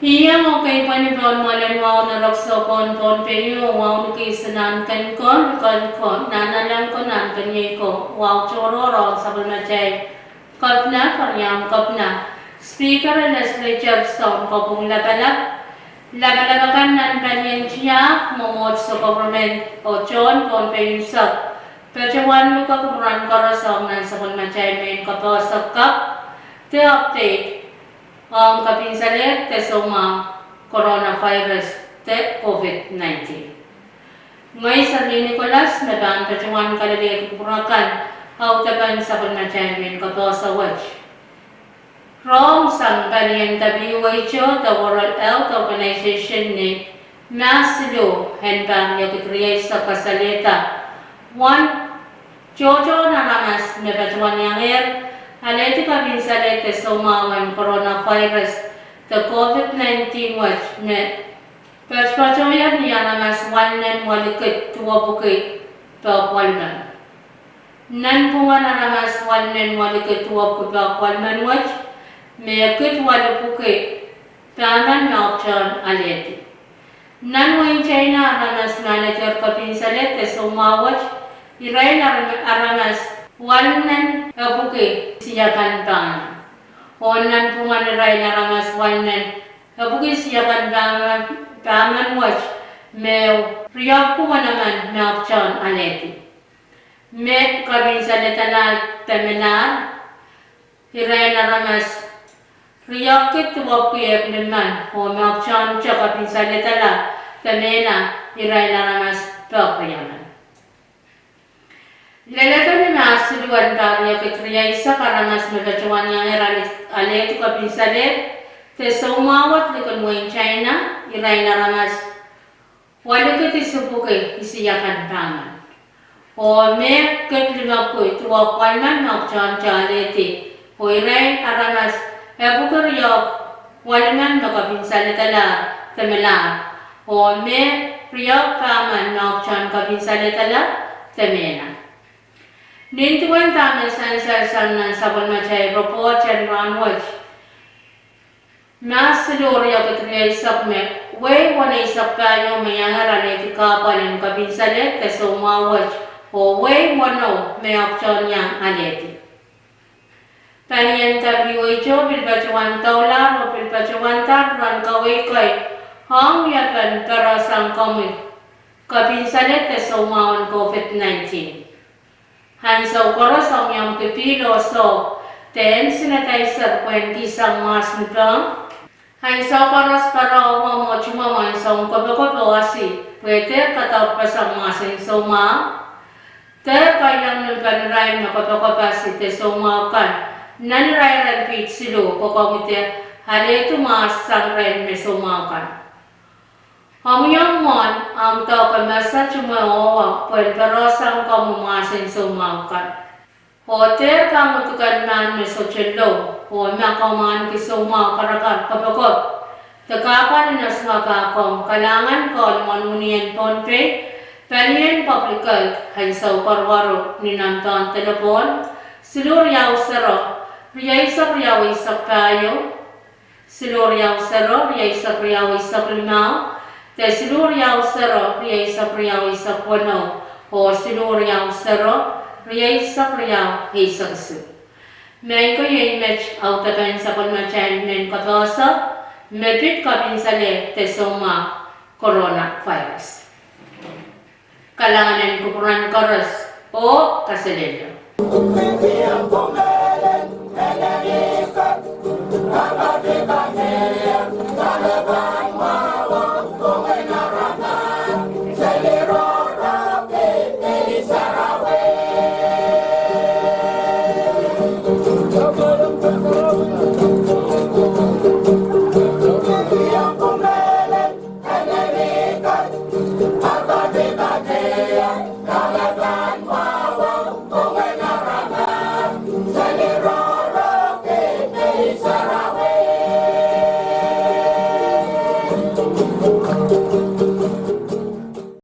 Iya mo kay panibon malan wow na rakso kon penyo wow no kay sanan kan kon nanalang ko nan kanyay ko wow chororo sabal machay kapna karyam kapna speaker legislature sound ko pong labalagan nan kanyan siya momot sa government o John kon penyo sab pechawan mo ka kumran karasong nan sabal machay main kapasap kap the update ang kapinsalit te suma coronavirus te COVID-19. Ngay sa Nicolas, nagaan kacuan kalali kupurakan, hautakan sa pagmacaymin kato sa watch. From sang kaniyan WHO, the World Health Organization ni Masilo, henbang yakikriay sa kasalita. One, Jojo naramas na kacuan yang Haleti kapinsalit te sumawan coronavirus the COVID-19 watch me perspachoyan niya namas wanen walikit tuwa bukit pakwalman. Nan punga namas wanen walikit tuwa bukit pakwalman watch me kit walipukit taman naukchan aleti. Nan wain China namas manager kapinsalit te sumawatch iray aramas Walnan abuke siyakan tangan. Onan pungan ray naramas walnan abuke siyakan tangan watch meu riyab ko naman naukchan aleti. Me kabin sa letanal temenar iray naramas riyab kit tuwag kuyek naman o naukchan siya kabin sa letala temena iray naramas pagkayaman. Lalagan na suluan tanya kitriya isa karamas magacuan yang alet kabinsalet te sumawat lekon wain China iray naramas wala kiti subuke isiyakan tangan o me ket lima ko tuwa kwalman nakchan chaleti o iray aramas ebukar yok walman makabinsalet ala temela o me riyok kaman nakchan kabinsalet ala temena. Nintuan taman san nan sabon machay report and run watch. Mas seluruh ketriya isak me, way wana isak kayo mayangaran iti kapal yung kabinsalet te suma watch o way wano may option niya aleti. Paniyan WHO bilbacuan taular o bilbacuan tarran kaway kay hang yapan para sang kami kabinsalet te suma on COVID-19. Hansaw korosong yung pipilo so ten sanitizer kwen kisang mas nito. Hansaw koros para mo chumaman sa kobo asi pwede kataw pa sa mas soma. Te kayang nagkanray na kobo asi te soma kan. Nanray ran pit silo kokomite hale tumas sang ren me soma kan. Hamyang mon am tao kamasa chumawa pwede parosang kamumasin sumakan. Hotel kamutukan man me sochelo o makaman kisuma karakan kapagod. Takapan na smakakong kalangan ko manunian ponpe panian publical hansaw karwaro ninantan telepon siluryaw saro riyay isak payo siluryaw saro riyay isak lima te siluryaw saro riyay isak wano o siluryaw saro riyay isak su. May ko yung image autakan sa pagmachan ng katosa mepit kapinsale te suma coronavirus. Kalanganan kupuran koros o kasililo.